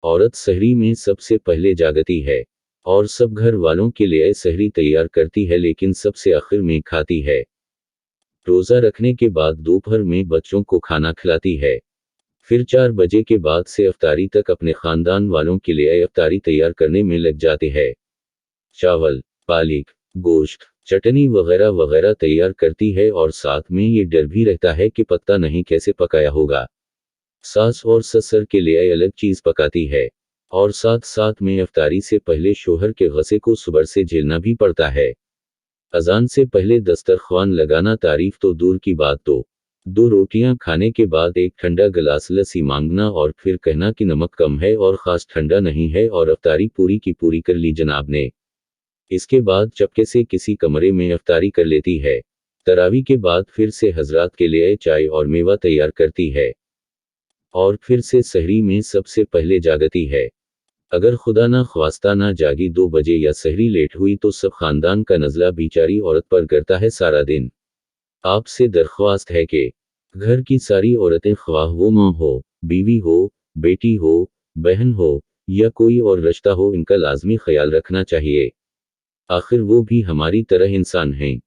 औरत सहरी में सबसे पहले जागती है और सब घर वालों के लिए सहरी तैयार करती है, लेकिन सबसे आखिर में खाती है। रोजा रखने के बाद दोपहर में बच्चों को खाना खिलाती है। फिर 4 बजे के बाद से इफ्तारी तक अपने खानदान वालों के लिए इफ्तारी तैयार करने में लग जाते हैं। चावल, पालक, गोश्त, चटनी वगैरह वगैरह तैयार करती है और साथ में ये डर भी रहता है कि पता नहीं कैसे पकाया होगा। सास और ससुर के लिए अलग चीज पकाती है और साथ साथ में इफ्तारी से पहले शोहर के गुस्से को सब्र से झेलना भी पड़ता है। अजान से पहले दस्तरख्वान लगाना तारीफ तो दूर की बात, तो 2 रोटियां खाने के बाद एक ठंडा गिलास लस्सी मांगना और फिर कहना कि नमक कम है और खास ठंडा नहीं है, और इफ्तारी पूरी की पूरी कर ली जनाब ने। इसके बाद चपके से किसी कमरे में इफ्तारी कर लेती है। तरावी के बाद फिर से हजरात के लिए चाय और मेवा तैयार करती है और फिर से सहरी में सबसे पहले जागती है। अगर खुदा ना ख्वास्ता ना जागी 2 बजे या सहरी लेट हुई तो सब खानदान का नज़ला बेचारी औरत पर गिरता है सारा दिन। आपसे दरख्वास्त है कि घर की सारी औरतें, ख्वाह वो माँ हो, बीवी हो, बेटी हो, बहन हो या कोई और रिश्ता हो, इनका लाजमी ख्याल रखना चाहिए। आखिर वो भी हमारी तरह इंसान हैं।